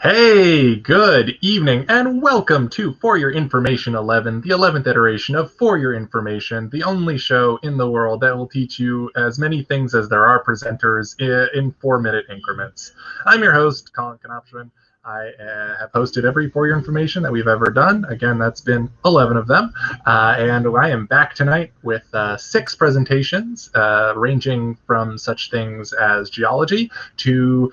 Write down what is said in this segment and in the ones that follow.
Hey, good evening, and welcome to For Your Information 11, the 11th iteration of For Your Information, the only show in the world that will teach you as many things as there are presenters in 4-minute increments. I'm your host, Collin Knopp-Schwyn. I have hosted every For Your Information that we've ever done. Again, that's been 11 of them. And I am back tonight with 6 presentations, ranging from such things as geology to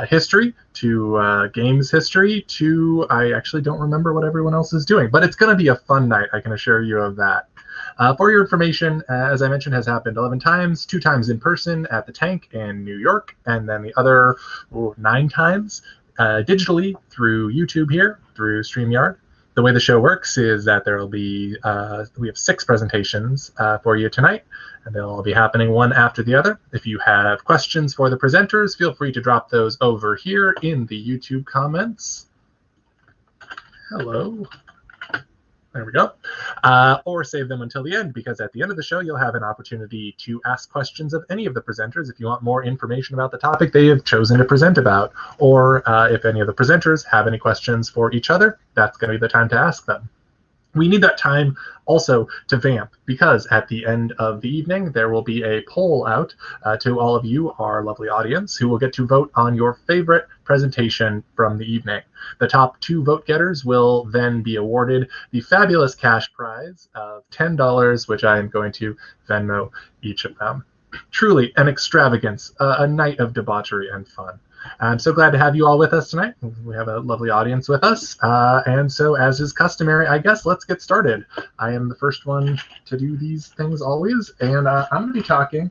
history, to games history, to I actually don't remember what everyone else is doing. But it's going to be a fun night, I can assure you of that. For Your Information, as I mentioned, has happened 11 times, 2 times in person at the Tank in New York, and then the other 9 times digitally through YouTube here, through StreamYard. The way the show works is that there will be, we have 6 presentations for you tonight, and they'll all be happening one after the other. If you have questions for the presenters, feel free to drop those over here in the YouTube comments. Hello. There we go. Or save them until the end, because at the end of the show, you'll have an opportunity to ask questions of any of the presenters if you want more information about the topic they have chosen to present about. Or if any of the presenters have any questions for each other, that's going to be the time to ask them. We need that time also to vamp, because at the end of the evening, there will be a poll out to all of you, our lovely audience, who will get to vote on your favorite presentation from the evening. The top 2 vote getters will then be awarded the fabulous cash prize of $10, which I am going to Venmo each of them. Truly an extravagance, a night of debauchery and fun. I'm so glad to have you all with us tonight. We have a lovely audience with us. And so, as is customary, I guess let's get started. I am the first one to do these things always, and I'm going to be talking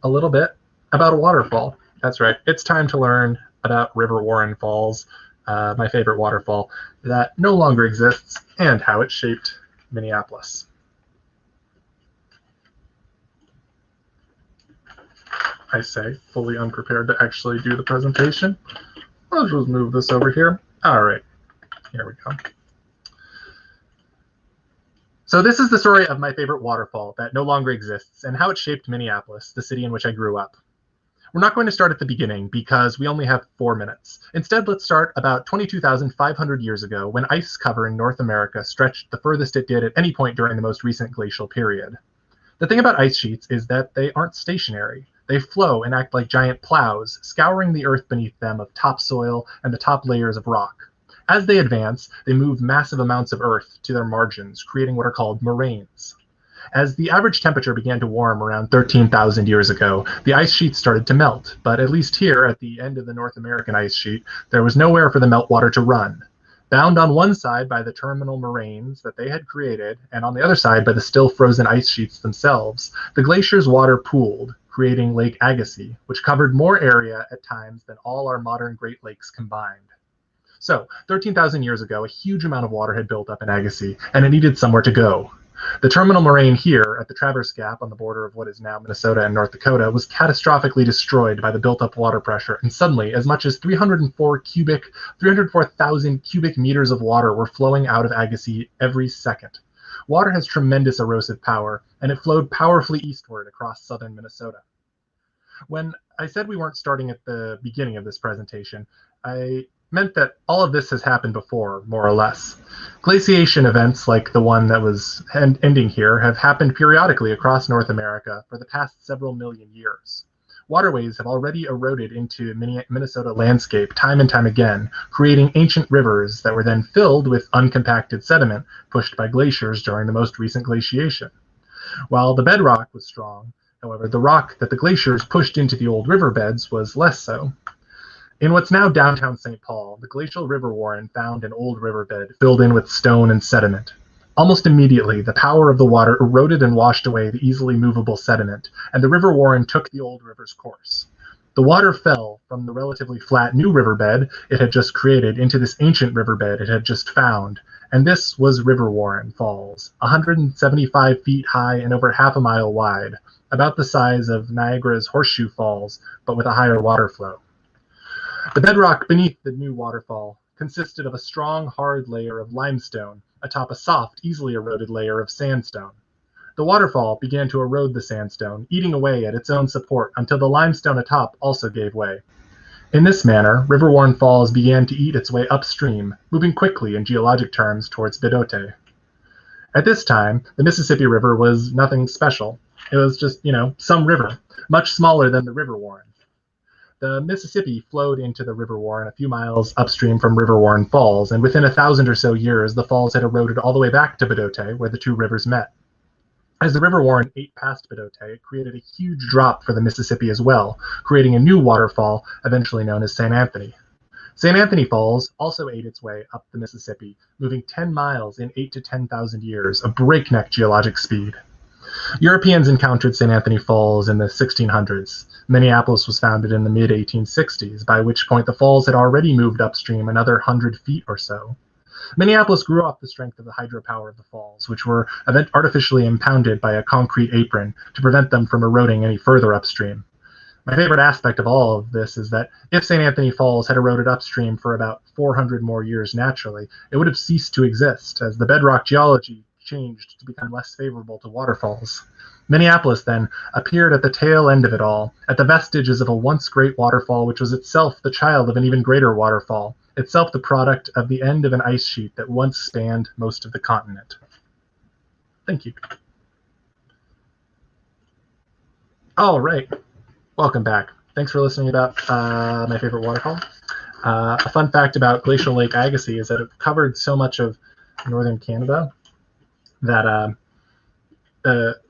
a little bit about a waterfall. That's right. It's time to learn about River Warren Falls, my favorite waterfall that no longer exists, and how it shaped Minneapolis. I say, fully unprepared to actually do the presentation. I'll just move this over here. All right, here we go. So this is the story of my favorite waterfall that no longer exists and how it shaped Minneapolis, the city in which I grew up. We're not going to start at the beginning because we only have 4 minutes. Instead, let's start about 22,500 years ago, when ice cover in North America stretched the furthest it did at any point during the most recent glacial period. The thing about ice sheets is that they aren't stationary. They flow and act like giant plows, scouring the earth beneath them of topsoil and the top layers of rock. As they advance, they move massive amounts of earth to their margins, creating what are called moraines. As the average temperature began to warm around 13,000 years ago, the ice sheet started to melt, but at least here, at the end of the North American ice sheet, there was nowhere for the meltwater to run. Bound on one side by the terminal moraines that they had created, and on the other side by the still frozen ice sheets themselves, the glacier's water pooled, creating Lake Agassiz, which covered more area at times than all our modern Great Lakes combined. So, 13,000 years ago, a huge amount of water had built up in Agassiz, and it needed somewhere to go. The terminal moraine here, at the Traverse Gap on the border of what is now Minnesota and North Dakota, was catastrophically destroyed by the built-up water pressure, and suddenly, as much as 304,000 cubic meters of water were flowing out of Agassiz every second. Water has tremendous erosive power, and it flowed powerfully eastward across southern Minnesota. When I said we weren't starting at the beginning of this presentation, I meant that all of this has happened before, more or less. Glaciation events like the one that was ending here have happened periodically across North America for the past several million years. Waterways have already eroded into Minnesota landscape time and time again, creating ancient rivers that were then filled with uncompacted sediment pushed by glaciers during the most recent glaciation. While the bedrock was strong, however, the rock that the glaciers pushed into the old riverbeds was less so. In what's now downtown St. Paul, the glacial river warren found an old riverbed filled in with stone and sediment. Almost immediately, the power of the water eroded and washed away the easily movable sediment, and the river warren took the old river's course. The water fell from the relatively flat new riverbed it had just created into this ancient riverbed it had just found, and this was River Warren Falls, 175 feet high and over half a mile wide, about the size of Niagara's Horseshoe Falls, but with a higher water flow. The bedrock beneath the new waterfall consisted of a strong, hard layer of limestone atop a soft, easily eroded layer of sandstone. The waterfall began to erode the sandstone, eating away at its own support until the limestone atop also gave way. In this manner, river-worn falls began to eat its way upstream, moving quickly in geologic terms towards Bidote. At this time, the Mississippi River was nothing special. It was just, some river, much smaller than the River Warren. The Mississippi flowed into the River Warren a few miles upstream from River Warren Falls, and within 1,000 or so years, the falls had eroded all the way back to Bidote, where the two rivers met. As the River Warren ate past Bidote, it created a huge drop for the Mississippi as well, creating a new waterfall, eventually known as St. Anthony. St. Anthony Falls also ate its way up the Mississippi, moving 10 miles in 8 to 10,000 years, a breakneck geologic speed. Europeans encountered St. Anthony Falls in the 1600s. Minneapolis was founded in the mid-1860s, by which point the falls had already moved upstream another 100 feet or so. Minneapolis grew off the strength of the hydropower of the falls, which were artificially impounded by a concrete apron to prevent them from eroding any further upstream. My favorite aspect of all of this is that if St. Anthony Falls had eroded upstream for about 400 more years naturally, it would have ceased to exist, as the bedrock geology changed to become less favorable to waterfalls. Minneapolis, then, appeared at the tail end of it all, at the vestiges of a once great waterfall which was itself the child of an even greater waterfall, itself the product of the end of an ice sheet that once spanned most of the continent. Thank you. All right. Welcome back. Thanks for listening about my favorite waterfall. A fun fact about Glacial Lake Agassiz is that it covered so much of northern Canada that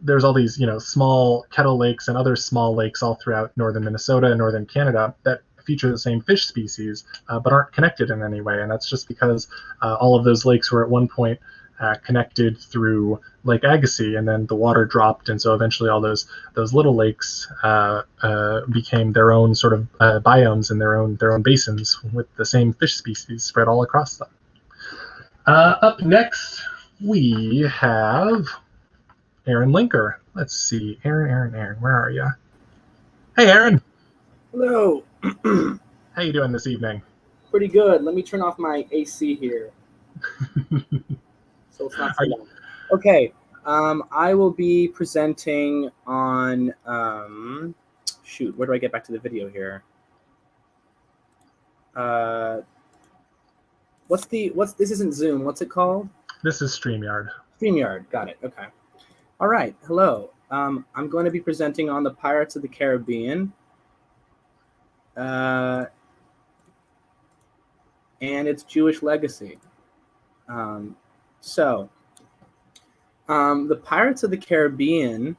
there's all these, small kettle lakes and other small lakes all throughout northern Minnesota and northern Canada that feature the same fish species, but aren't connected in any way. And that's just because all of those lakes were at one point connected through Lake Agassiz, and then the water dropped, and so eventually all those little lakes became their own sort of biomes and their own basins with the same fish species spread all across them. Up next, we have Aaron Linker. Let's see, Aaron, where are you? Hey, Aaron. Hello. How you doing this evening? Pretty good. Let me turn off my AC here. So it's not so long. Okay. I will be presenting on shoot, where do I get back to the video here? This isn't Zoom. What's it called? This is StreamYard. StreamYard. Got it. Okay. All right. Hello. I'm going to be presenting on the Pirates of the Caribbean. And its Jewish legacy. The Pirates of the Caribbean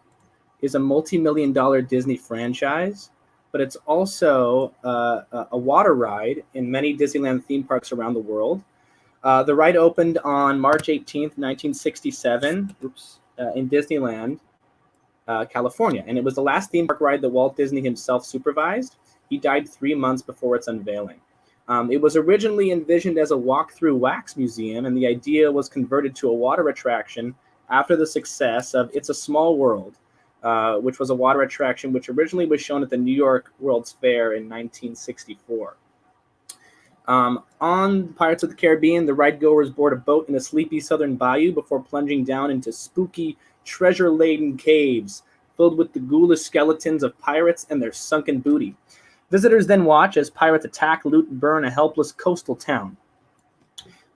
is a multi-million-dollar Disney franchise, but it's also a water ride in many Disneyland theme parks around the world. The ride opened on March 18th, 1967, in Disneyland, California, and it was the last theme park ride that Walt Disney himself supervised. He died 3 months before its unveiling. It was originally envisioned as a walk-through wax museum, and the idea was converted to a water attraction after the success of It's a Small World, which was a water attraction which originally was shown at the New York World's Fair in 1964. On Pirates of the Caribbean, the ride-goers board a boat in a sleepy southern bayou before plunging down into spooky, treasure-laden caves filled with the ghoulish skeletons of pirates and their sunken booty. Visitors then watch as pirates attack, loot, and burn a helpless coastal town.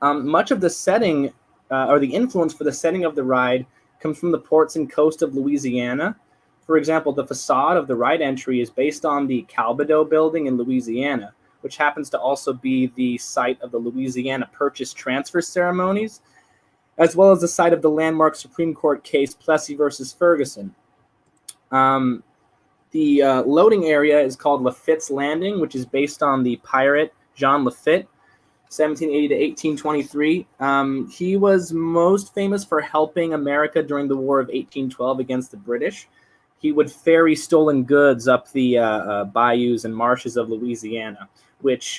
Much of the setting, or the influence for the setting of the ride, comes from the ports and coast of Louisiana. For example, the facade of the ride entry is based on the Barbeau building in Louisiana, which happens to also be the site of the Louisiana Purchase Transfer ceremonies, as well as the site of the landmark Supreme Court case Plessy versus Ferguson. The loading area is called Lafitte's Landing, which is based on the pirate Jean Lafitte, 1780 to 1823. He was most famous for helping America during the War of 1812 against the British. He would ferry stolen goods up the bayous and marshes of Louisiana, which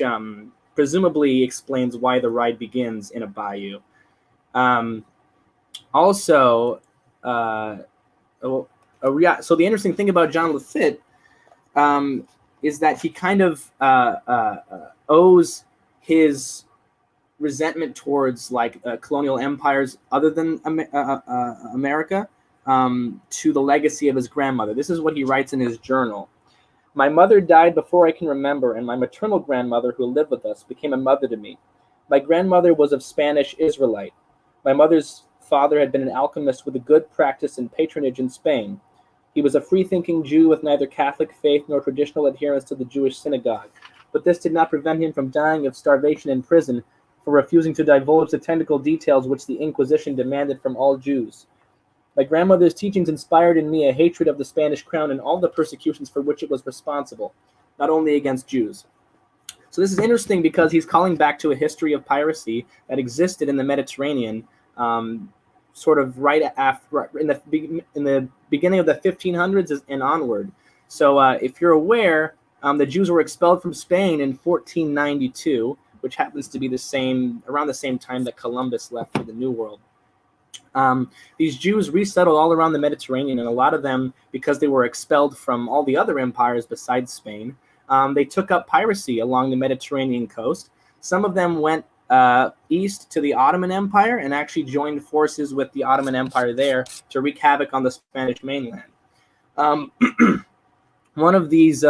presumably explains why the ride begins in a bayou. So the interesting thing about John Lafitte is that he kind of owes his resentment towards colonial empires other than America to the legacy of his grandmother. This is what he writes in his journal. My mother died before I can remember, and my maternal grandmother, who lived with us, became a mother to me. My grandmother was of Spanish Israelite. My mother's father had been an alchemist with a good practice and patronage in Spain. He was a free-thinking Jew with neither Catholic faith nor traditional adherence to the Jewish synagogue. But this did not prevent him from dying of starvation in prison for refusing to divulge the technical details which the Inquisition demanded from all Jews. My grandmother's teachings inspired in me a hatred of the Spanish crown and all the persecutions for which it was responsible, not only against Jews. So this is interesting because he's calling back to a history of piracy that existed in the Mediterranean, sort of right after in the beginning of the 1500s and onward. So if you're aware, the Jews were expelled from Spain in 1492, which happens to be around the same time that Columbus left for the New World. These Jews resettled all around the Mediterranean, and a lot of them, because they were expelled from all the other empires besides Spain, they took up piracy along the Mediterranean coast. Some of them went east to the Ottoman Empire and actually joined forces with the Ottoman Empire there to wreak havoc on the Spanish mainland. One of these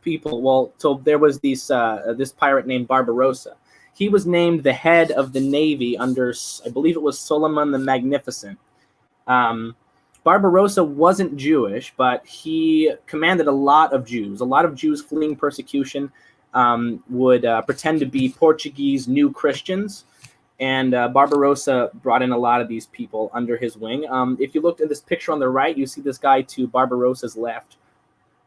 people, so there was this pirate named Barbarossa. He was named the head of the navy under, I believe it was Suleiman the Magnificent. Barbarossa wasn't Jewish, but he commanded a lot of Jews. A lot of Jews fleeing persecution would pretend to be Portuguese new Christians. And Barbarossa brought in a lot of these people under his wing. If you looked at this picture on the right, you see this guy to Barbarossa's left.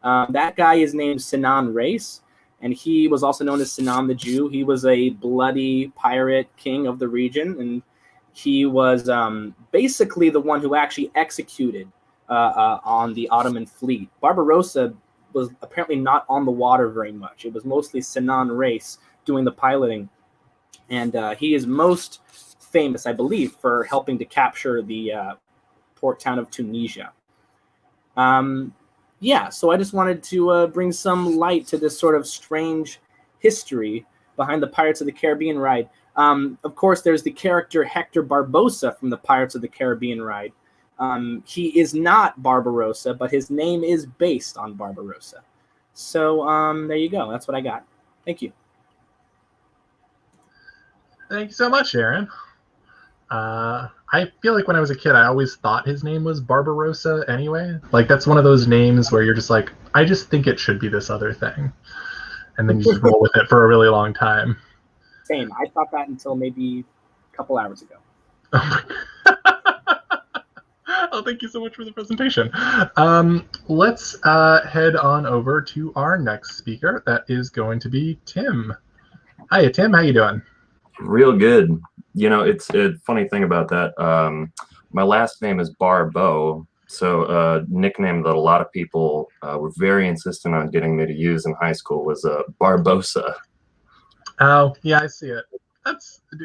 That guy is named Sinan Reis, and he was also known as Sinan the Jew. He was a bloody pirate king of the region, and he was basically the one who actually executed on the Ottoman fleet. Barbarossa was apparently not on the water very much. It was mostly Sinan Reis doing the piloting, and he is most famous, I believe, for helping to capture the port town of Tunisia. Yeah, so I just wanted to bring some light to this sort of strange history behind the Pirates of the Caribbean ride. Of course, there's the character Hector Barbossa from the Pirates of the Caribbean ride. He is not Barbarossa, but his name is based on Barbarossa. So there you go. That's what I got. Thank you. Thank you so much, Aaron. I feel like when I was a kid, I always thought his name was Barbarossa anyway. Like, that's one of those names where you're just like, I just think it should be this other thing. And then you just roll with it for a really long time. Same. I thought that until maybe a couple hours ago. Oh, thank you so much for the presentation. Let's head on over to our next speaker. That is going to be Tim. Hi, Tim. How you doing? Real good. You know, it's a funny thing about that. My last name is Barbeau, so a nickname that a lot of people were very insistent on getting me to use in high school was Barbossa. Oh, yeah, I see it.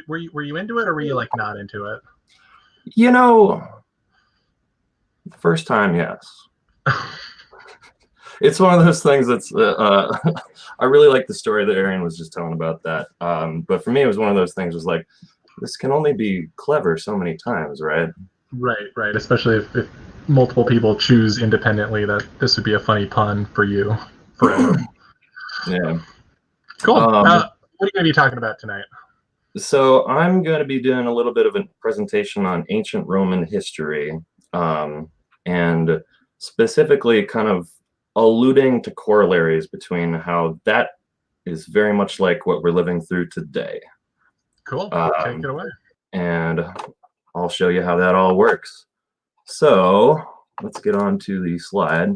Were you into it, or were you like not into it? You know, the first time, yes. It's one of those things that's I really like the story that Aaron was just telling about that. But for me, it was one of those things was like, this can only be clever so many times, right? Right. Especially if multiple people choose independently that this would be a funny pun for you forever. Yeah. Cool. What are you going to be talking about tonight? So I'm going to be doing a little bit of a presentation on ancient Roman history, and specifically kind of alluding to corollaries between how that is very much like what we're living through today. Cool. Take it away. And I'll show you how that all works. So let's get on to the slide.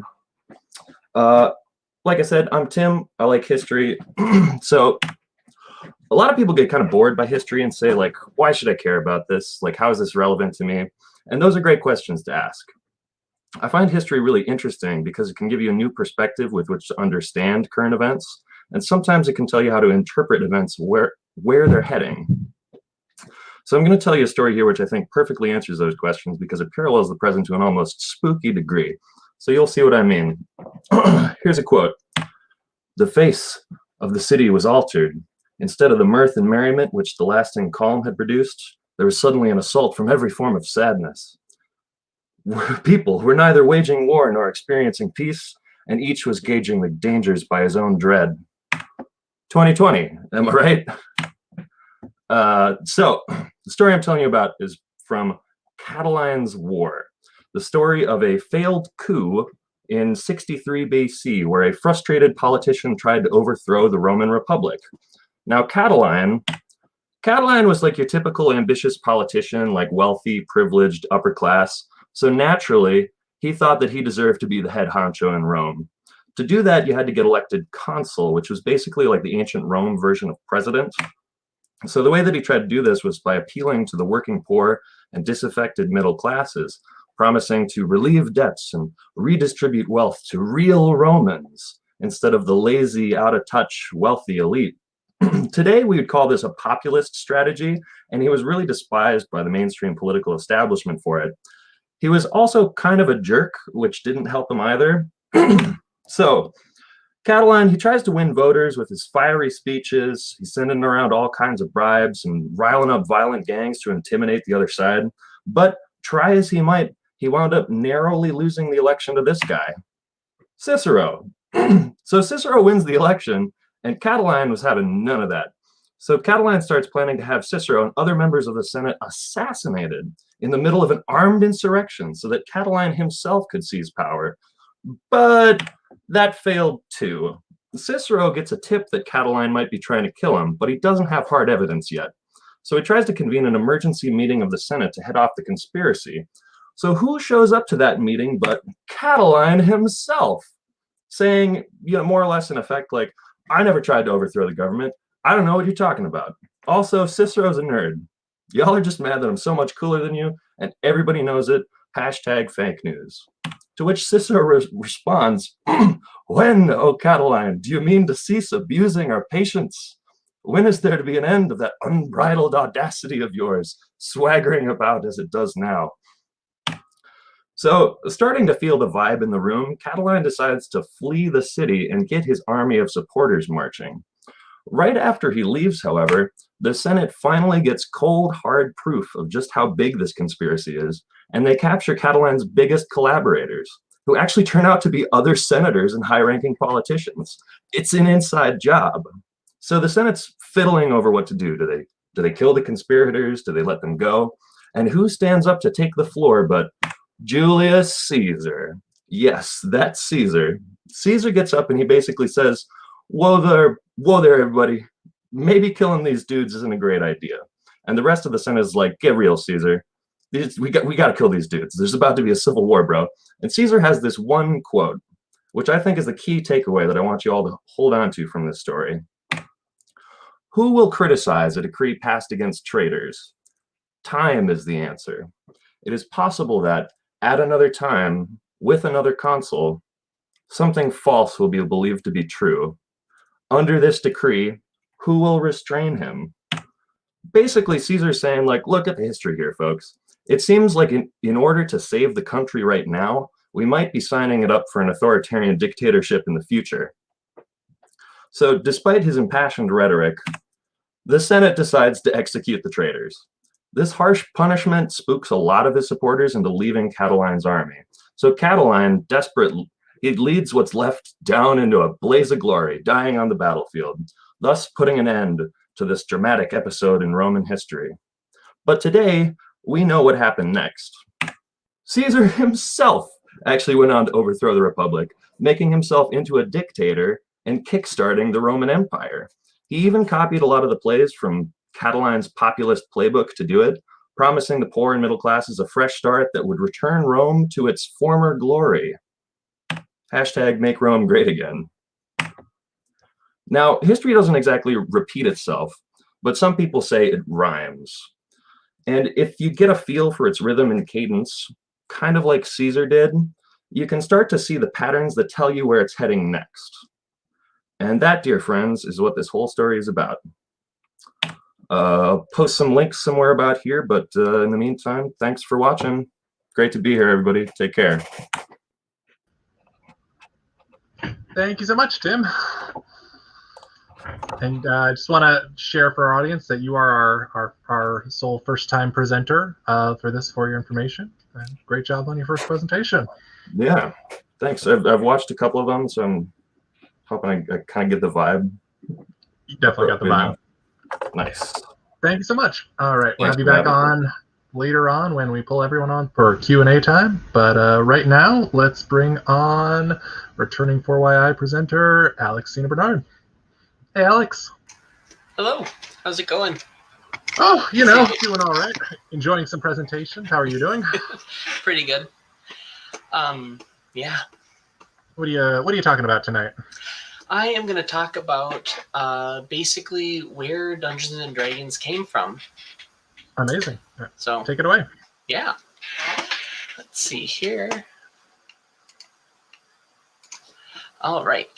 Like I said, I'm Tim. I like history. So a lot of people get kind of bored by history and say, like, why should I care about this? Like, how is this relevant to me? And those are great questions to ask. I find history really interesting because it can give you a new perspective with which to understand current events. And sometimes it can tell you how to interpret events where they're heading. So I'm going to tell you a story here which I think perfectly answers those questions because it parallels the present to an almost spooky degree. So you'll see what I mean. Here's a quote. "The face of the city was altered. Instead of the mirth and merriment which the lasting calm had produced, there was suddenly an assault from every form of sadness. People were neither waging war nor experiencing peace, and each was gauging the dangers by his own dread. 2020, am I right? So the story I'm telling you about is from Catiline's War, the story of a failed coup in 63 BC, where a frustrated politician tried to overthrow the Roman Republic. Now, Catiline was like your typical ambitious politician, like wealthy, privileged, upper class. So naturally, he thought that he deserved to be the head honcho in Rome. To do that, you had to get elected consul, which was basically like the ancient Rome version of president. So the way that he tried to do this was by appealing to the working poor and disaffected middle classes, promising to relieve debts and redistribute wealth to real Romans instead of the lazy, out-of-touch, wealthy elite. Today, we would call this a populist strategy, and he was really despised by the mainstream political establishment for it. He was also kind of a jerk, which didn't help him either. So, Catiline, he tries to win voters with his fiery speeches. He's sending around all kinds of bribes and riling up violent gangs to intimidate the other side. But try as he might, he wound up narrowly losing the election to this guy, Cicero. So Cicero wins the election, and Catiline was having none of that. So Catiline starts planning to have Cicero and other members of the Senate assassinated in the middle of an armed insurrection so that Catiline himself could seize power. But that failed too. Cicero gets a tip that Catiline might be trying to kill him, but he doesn't have hard evidence yet. So he tries to convene an emergency meeting of the Senate to head off the conspiracy. So who shows up to that meeting but Catiline himself, saying, more or less in effect, like, I never tried to overthrow the government. I don't know what you're talking about. Also, Cicero's a nerd. Y'all are just mad that I'm so much cooler than you, and everybody knows it. Hashtag fake news. To which Cicero responds, when, O Catiline, do you mean to cease abusing our patience? When is there to be an end of that unbridled audacity of yours, swaggering about as it does now? So, starting to feel the vibe in the room, Catiline decides to flee the city and get his army of supporters marching. Right after he leaves, however, the Senate finally gets cold, hard proof of just how big this conspiracy is, and they capture Catiline's biggest collaborators, who actually turn out to be other senators and high-ranking politicians. It's an inside job. So the Senate's fiddling over what to do. Do they kill the conspirators? Do they let them go? And who stands up to take the floor but Julius Caesar? Yes, that's Caesar. Caesar gets up and he basically says, whoa there, everybody. Maybe killing these dudes isn't a great idea. And the rest of the Senate is like, get real, Caesar. We got to kill these dudes. There's about to be a civil war, bro. And Caesar has this one quote, which I think is the key takeaway that I want you all to hold on to from this story. Who will criticize a decree passed against traitors? Time is the answer. It is possible that at another time, with another consul, something false will be believed to be true. Under this decree, who will restrain him? Basically, Caesar's saying, like, look at the history here, folks. It seems like in order to save the country right now, we might be signing it up for an authoritarian dictatorship in the future. So despite his impassioned rhetoric, the Senate decides to execute the traitors. This harsh punishment spooks a lot of his supporters into leaving Catiline's army. So Catiline, desperate, he leads what's left down into a blaze of glory, dying on the battlefield, thus putting an end to this dramatic episode in Roman history. But today, we know what happened next. Caesar himself actually went on to overthrow the Republic, making himself into a dictator and kickstarting the Roman Empire. He even copied a lot of the plays from Catiline's populist playbook to do it, promising the poor and middle classes a fresh start that would return Rome to its former glory. Hashtag make Rome great again. Now, history doesn't exactly repeat itself, but some people say it rhymes. And if you get a feel for its rhythm and cadence, kind of like Caesar did, you can start to see the patterns that tell you where it's heading next. And that, dear friends, is what this whole story is about. I'll post some links somewhere about here, but in the meantime, thanks for watching. Great to be here, everybody. Take care. Thank you so much, Tim. And I just want to share for our audience that you are our sole first-time presenter for your information. And great job on your first presentation. Yeah, thanks. I've watched a couple of them, so I'm hoping I kind of get the vibe. You definitely got the vibe. Nice. Thank you so much. All right, we'll Thanks have you for back having me. on later on when we pull everyone on for Q&A time. But right now, let's bring on returning 4YI presenter, Alex Cina-Bernard. Hey, Alex. Hello. How's it going? Oh, you know, doing all right. Enjoying some presentations. How are you doing? Pretty good. Yeah. What are you talking about tonight? I am going to talk about basically where Dungeons and Dragons came from. Amazing. So take it away. Yeah. Let's see here. All right.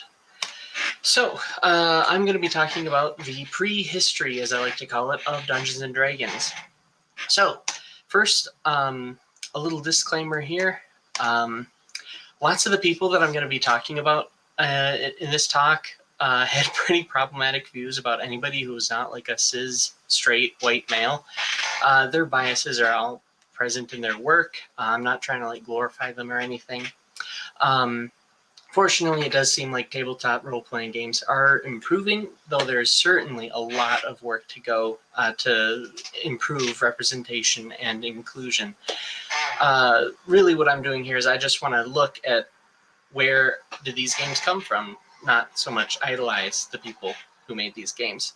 So I'm going to be talking about the prehistory, as I like to call it, of Dungeons and Dragons. So first, a little disclaimer here. Lots of the people that I'm going to be talking about in this talk had pretty problematic views about anybody who is not like a cis, straight, white male. Their biases are all present in their work. I'm not trying to like glorify them or anything. Fortunately, it does seem like tabletop role-playing games are improving, though there's certainly a lot of work to go to improve representation and inclusion. Really what I'm doing here is I just want to look at where did these games come from, not so much idolize the people who made these games.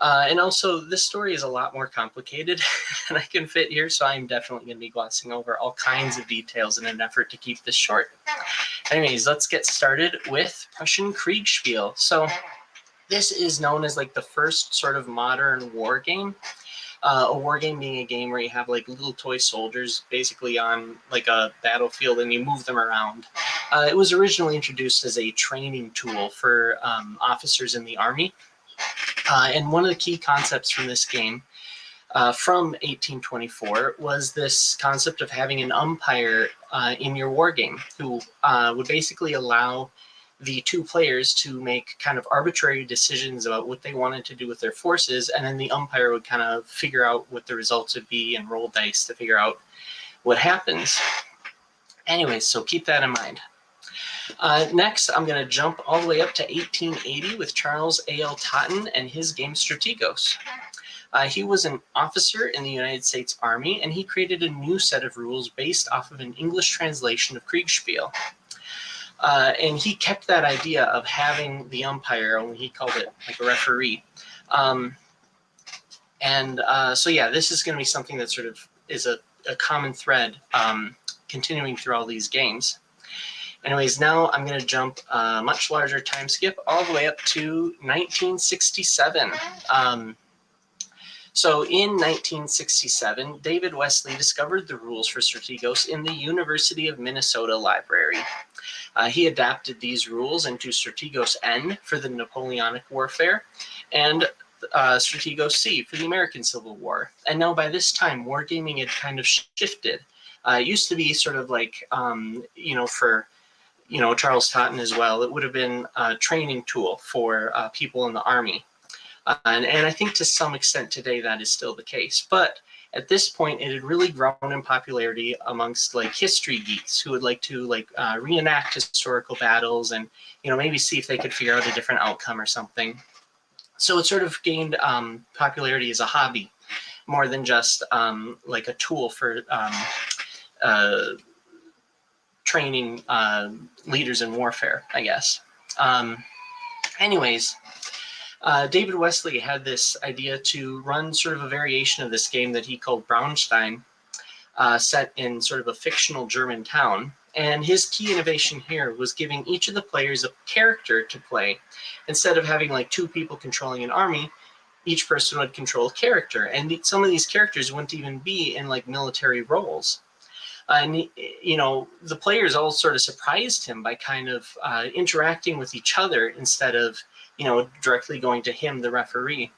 And also, this story is a lot more complicated than I can fit here, so I'm definitely going to be glossing over all kinds of details in an effort to keep this short. Anyways, let's get started with Prussian Kriegspiel. So this is known as like the first sort of modern war game. A war game being a game where you have like little toy soldiers basically on like a battlefield and you move them around. It was originally introduced as a training tool for officers in the army. And one of the key concepts from this game from 1824 was this concept of having an umpire in your war game who would basically allow the two players to make kind of arbitrary decisions about what they wanted to do with their forces, and then the umpire would kind of figure out what the results would be and roll dice to figure out what happens. Anyways, so keep that in mind. Next, I'm going to jump all the way up to 1880 with Charles A.L. Totten and his game Strategos. He was an officer in the United States Army, and he created a new set of rules based off of an English translation of Kriegspiel. And he kept that idea of having the umpire, only he called it like a referee. So yeah, this is going to be something that sort of is a common thread continuing through all these games. Anyways, now I'm going to jump a much larger time skip all the way up to 1967. So in 1967, David Wesley discovered the rules for Strategos in the University of Minnesota library. He adapted these rules into Strategos N for the Napoleonic Warfare and Strategos C for the American Civil War. And now by this time, wargaming had kind of shifted. It used to be sort of like, for Charles Totten as well, it would have been a training tool for people in the army. And I think to some extent today that is still the case. But at this point, it had really grown in popularity amongst like history geeks who would like to reenact historical battles and maybe see if they could figure out a different outcome or something. So it sort of gained popularity as a hobby more than just like a tool for training leaders in warfare, I guess. Anyways, David Wesley had this idea to run sort of a variation of this game that he called Braunstein, set in sort of a fictional German town. And his key innovation here was giving each of the players a character to play. Instead of having like two people controlling an army, each person would control a character. And some of these characters wouldn't even be in like military roles. And, the players all sort of surprised him by kind of interacting with each other instead of, directly going to him, the referee.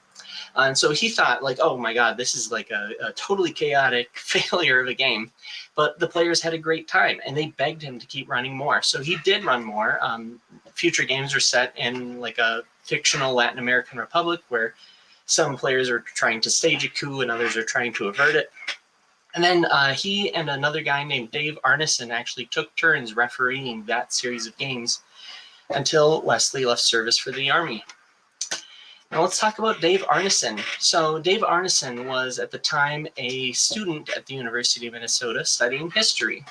And so he thought like, oh my God, this is like a totally chaotic failure of a game. But the players had a great time and they begged him to keep running more. So he did run more. Future games were set in like a fictional Latin American republic where some players are trying to stage a coup and others are trying to avert it. And then he and another guy named Dave Arneson actually took turns refereeing that series of games until Wesley left service for the Army. Now let's talk about Dave Arneson. So Dave Arneson was at the time a student at the University of Minnesota studying history.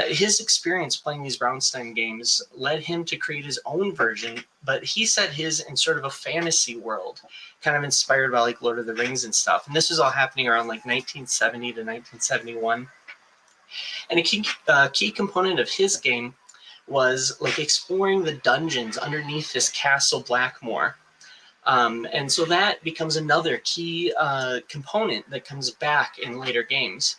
His experience playing these Brownstein games led him to create his own version, but he set his in sort of a fantasy world, kind of inspired by like Lord of the Rings and stuff. And this was all happening around like 1970 to 1971. And a key component of his game was like exploring the dungeons underneath this castle Blackmore. And so that becomes another key component that comes back in later games.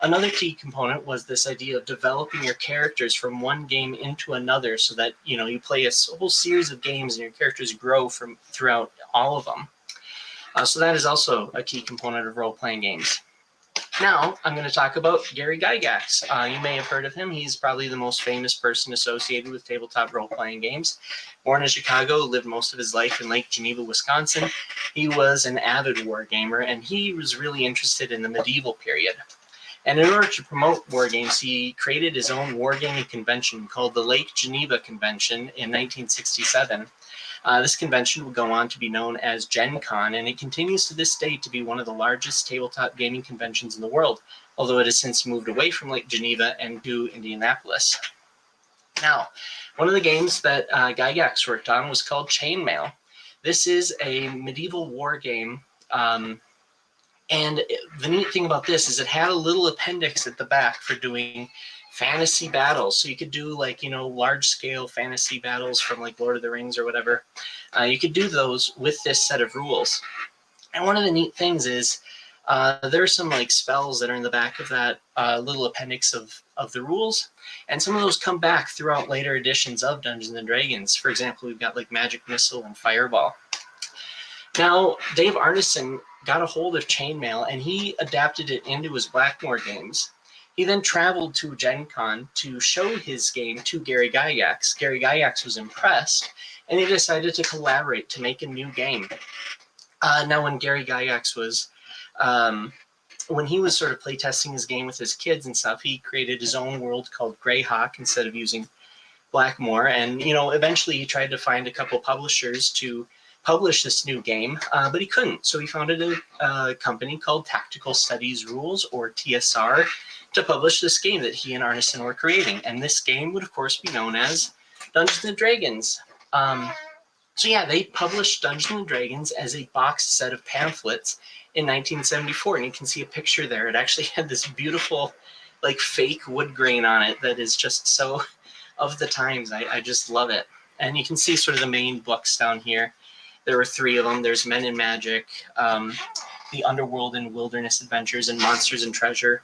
Another key component was this idea of developing your characters from one game into another, so that you play a whole series of games and your characters grow from throughout all of them. So that is also a key component of role-playing games. Now I'm going to talk about Gary Gygax. You may have heard of him. He's probably the most famous person associated with tabletop role-playing games. Born in Chicago, lived most of his life in Lake Geneva, Wisconsin. He was an avid war gamer, and he was really interested in the medieval period. And in order to promote war games, he created his own wargaming convention called the Lake Geneva Convention in 1967. This convention would go on to be known as Gen Con, and it continues to this day to be one of the largest tabletop gaming conventions in the world, although it has since moved away from Lake Geneva and to Indianapolis. Now, one of the games that Gygax worked on was called Chainmail. This is a medieval war game, and the neat thing about this is it had a little appendix at the back for doing fantasy battles. So you could do large scale fantasy battles from like Lord of the Rings or whatever. You could do those with this set of rules. And one of the neat things is there are some like spells that are in the back of that little appendix of the rules. And some of those come back throughout later editions of Dungeons and Dragons. For example, we've got like Magic Missile and Fireball. Now, Dave Arneson got a hold of Chainmail and he adapted it into his Blackmore games. He then traveled to Gen Con to show his game to Gary Gygax. Gary Gygax was impressed, and he decided to collaborate to make a new game. Now, when Gary Gygax was, when he was sort of playtesting his game with his kids and stuff, he created his own world called Greyhawk instead of using Blackmore. And, eventually he tried to find a couple publishers to publish this new game, but he couldn't. So he founded a company called Tactical Studies Rules, or TSR, to publish this game that he and Arneson were creating. And this game would, of course, be known as Dungeons and Dragons. So yeah, they published Dungeons and Dragons as a boxed set of pamphlets in 1974. And you can see a picture there. It actually had this beautiful, like, fake wood grain on it that is just so of the times. I just love it. And you can see sort of the main books down here. There were 3 of them. There's Men in Magic, The Underworld and Wilderness Adventures, and Monsters and Treasure.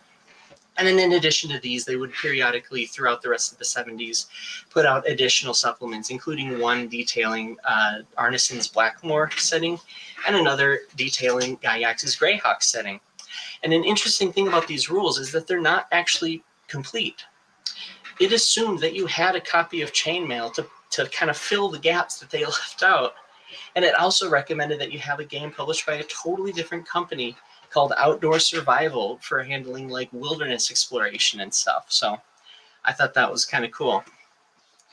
And then in addition to these, they would periodically, throughout the rest of the 70s, put out additional supplements, including one detailing Arneson's Blackmore setting and another detailing Gygax's Greyhawk setting. And an interesting thing about these rules is that they're not actually complete. It assumed that you had a copy of Chainmail to kind of fill the gaps that they left out. And it also recommended that you have a game published by a totally different company called Outdoor Survival for handling like wilderness exploration and stuff. So I thought that was kind of cool.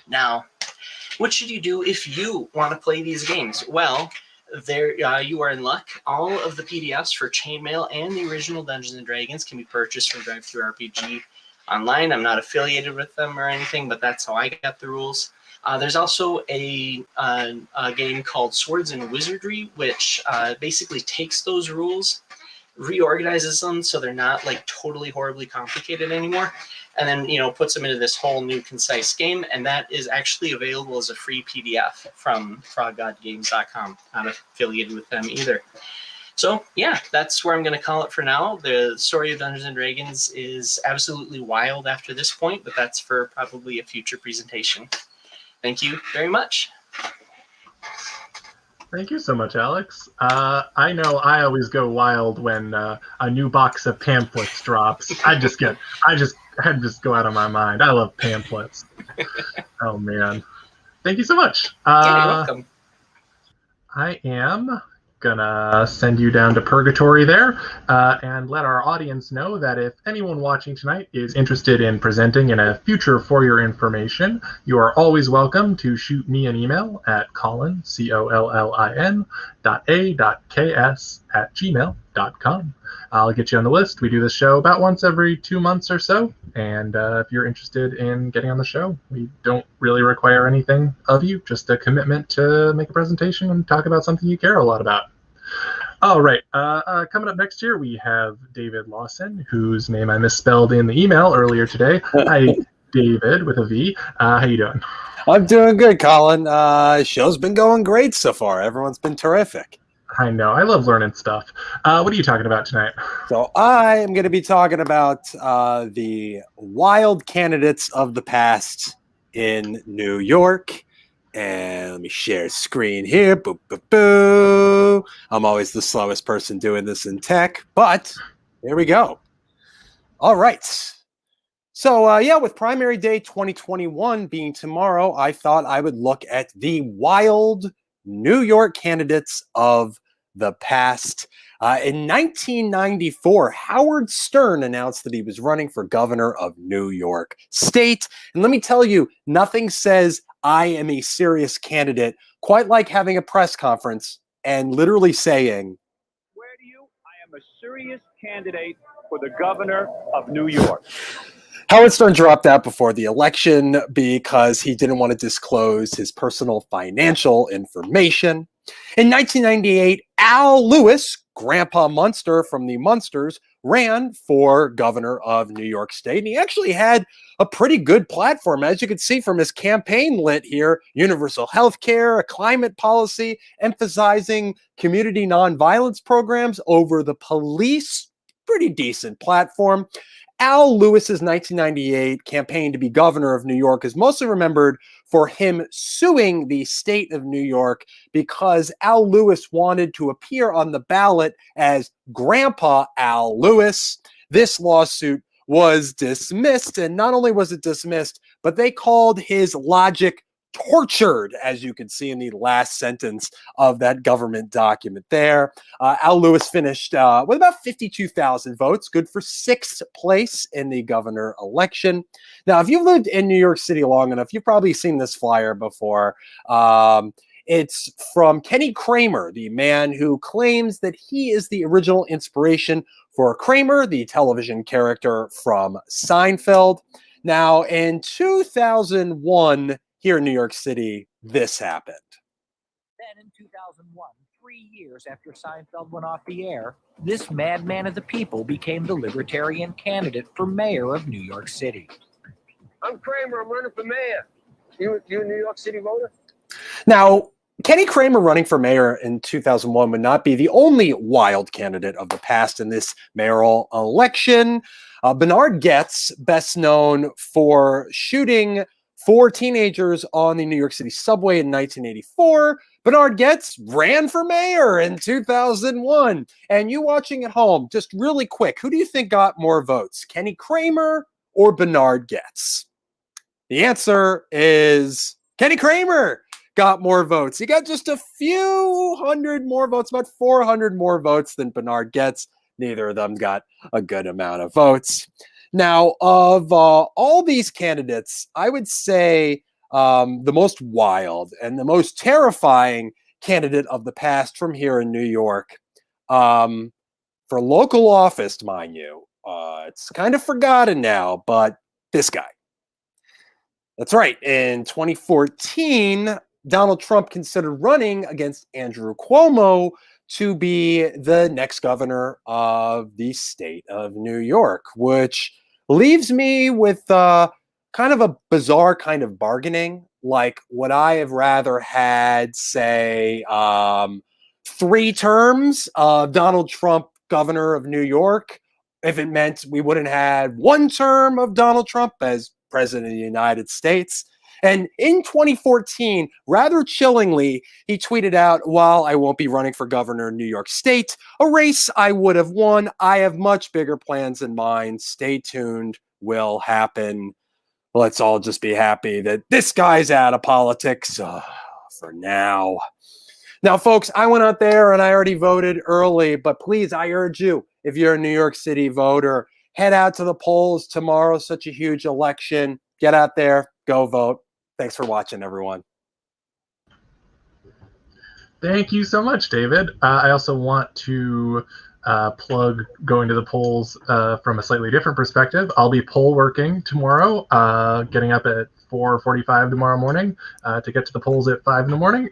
Now, what should you do if you want to play these games? Well, there you are in luck. All of the PDFs for Chainmail and the original Dungeons and Dragons can be purchased from DriveThruRPG online. I'm not affiliated with them or anything, but that's how I got the rules. There's also a game called Swords and Wizardry, which basically takes those rules, reorganizes them so they're not like totally horribly complicated anymore, and then puts them into this whole new concise game. And that is actually available as a free PDF from froggodgames.com. Not affiliated with them either. So yeah, that's where I'm going to call it for now. The story of Dungeons and Dragons is absolutely wild after this point, but that's for probably a future presentation. Thank you very much. Thank you so much, Alex. I know I always go wild when a new box of pamphlets drops. I just go out of my mind. I love pamphlets. Oh man, thank you so much. Yeah, you're welcome. I am gonna send you down to purgatory there, and let our audience know that if anyone watching tonight is interested in presenting in a future For Your Information, you are always welcome to shoot me an email at Collin, Collin, .a.ks@gmail.com. I'll get you on the list. We do this show about once every 2 months or so, and if you're interested in getting on the show, we don't really require anything of you, just a commitment to make a presentation and talk about something you care a lot about. All right, coming up next year, we have David Lawson, whose name I misspelled in the email earlier today. Hi, David, with a V. How you doing? I'm doing good, Collin. Show's been going great so far. Everyone's been terrific. I know. I love learning stuff. What are you talking about tonight? So I am going to be talking about the wild candidates of the past in New York. And let me share screen here. Boo, boo, boo. I'm always the slowest person doing this in tech, but here we go. All right. So, yeah, with primary day 2021 being tomorrow, I thought I would look at the wild New York candidates of the past. In 1994, Howard Stern announced that he was running for governor of New York State. And let me tell you, nothing says I am a serious candidate quite like having a press conference and literally saying, "Swear to you, I am a serious candidate for the governor of New York." Howard Stern dropped out before the election because he didn't want to disclose his personal financial information. In 1998, Al Lewis, Grandpa Munster from the Munsters, ran for governor of New York State. And he actually had a pretty good platform, as you can see from his campaign lit here: universal health care, a climate policy, emphasizing community nonviolence programs over the police. Pretty decent platform. Al Lewis's 1998 campaign to be governor of New York is mostly remembered for him suing the state of New York because Al Lewis wanted to appear on the ballot as Grandpa Al Lewis. This lawsuit was dismissed, and not only was it dismissed, but they called his logic tortured, as you can see in the last sentence of that government document there. Al Lewis finished with about 52,000 votes, good for 6th place in the governor election. Now, if you've lived in New York City long enough, you've probably seen this flyer before. It's from Kenny Kramer, the man who claims that he is the original inspiration for Kramer, the television character from Seinfeld. Now, in 2001, here in New York City, this happened. Then in 2001, 3 years after Seinfeld went off the air, this madman of the people became the Libertarian candidate for mayor of New York City. I'm Kramer. I'm running for mayor. You a New York City voter? Now, Kenny Kramer running for mayor in 2001 would not be the only wild candidate of the past in this mayoral election. Bernard Goetz, best known for shooting 4 teenagers on the New York City subway in 1984. Bernard Goetz ran for mayor in 2001. And you watching at home, just really quick, who do you think got more votes, Kenny Kramer or Bernard Goetz? The answer is Kenny Kramer got more votes. He got just a few hundred more votes, about 400 more votes than Bernard Goetz. Neither of them got a good amount of votes. Now, of all these candidates, I would say the most wild and the most terrifying candidate of the past from here in New York, for local office, mind you, it's kind of forgotten now, but this guy. That's right. In 2014, Donald Trump considered running against Andrew Cuomo to be the next governor of the state of New York, which leaves me with kind of a bizarre kind of bargaining. Like, would I have rather had, say, 3 terms of Donald Trump governor of New York if it meant we wouldn't have 1 term of Donald Trump as president of the United States? And in 2014, rather chillingly, he tweeted out, "While I won't be running for governor of New York State, a race I would have won, I have much bigger plans in mind. Stay tuned, will happen." Let's all just be happy that this guy's out of politics for now. Now, folks, I went out there and I already voted early, but please, I urge you, if you're a New York City voter, head out to the polls tomorrow. Such a huge election. Get out there, go vote. Thanks for watching, everyone. Thank you so much, David. I also want to plug going to the polls from a slightly different perspective. I'll be poll working tomorrow, getting up at 4:45 tomorrow morning to get to the polls at 5 in the morning.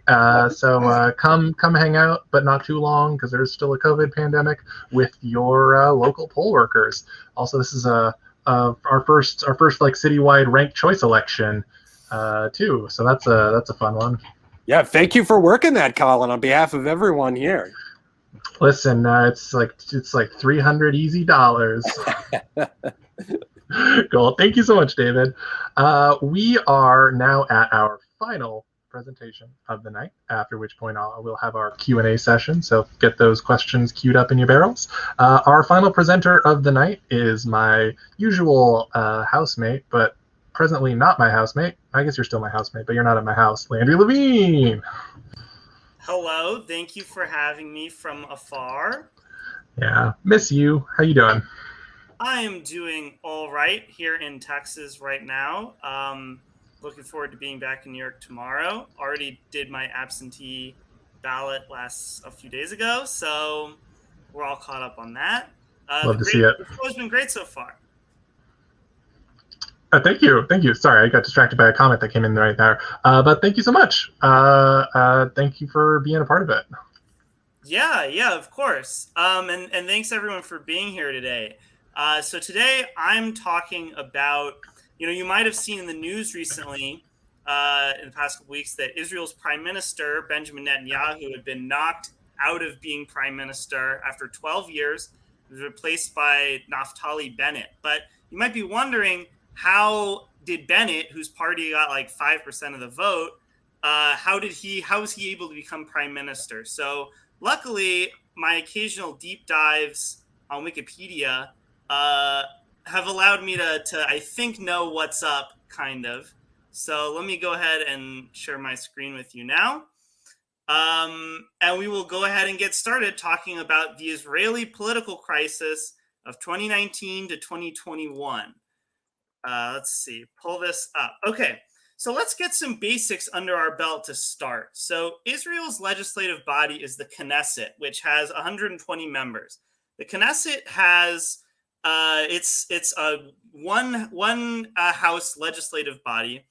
So come hang out, but not too long because there's still a COVID pandemic with your local poll workers. Also, this is our first like citywide ranked choice election too. So that's a fun one. Yeah, thank you for working that, Collin, on behalf of everyone here. Listen, it's like $300 easy dollars. Cool. Thank you so much, David. We are now at our final presentation of the night, after which point we'll have our Q&A session, so get those questions queued up in your barrels. Our final presenter of the night is my usual housemate, but presently not my housemate. I guess you're still my housemate, but you're not at my house. Landry Levine. Hello, thank you for having me from afar. Yeah, miss you. How you doing? I am doing all right here in Texas right now. Looking forward to being back in New York tomorrow. Already did my absentee ballot a few days ago, so we're all caught up on that. Love to see it. The show's been great so far. Thank you. Sorry, I got distracted by a comment that came in right there. But thank you so much. Thank you for being a part of it. Yeah, of course. And thanks everyone for being here today. So today I'm talking about, you might have seen in the news recently, in the past couple weeks, that Israel's Prime Minister, Benjamin Netanyahu, had been knocked out of being Prime Minister after 12 years. He was replaced by Naftali Bennett. But you might be wondering, how did Bennett, whose party got like 5% of the vote, how was he able to become Prime Minister? So luckily, my occasional deep dives on Wikipedia have allowed me to I think know what's up, kind of. So let me go ahead and share my screen with you now. And we will go ahead and get started talking about the Israeli political crisis of 2019 to 2021. Let's see, pull this up. Okay, so let's get some basics under our belt to start. So Israel's legislative body is the Knesset, which has 120 members. The Knesset has it's a one house legislative body,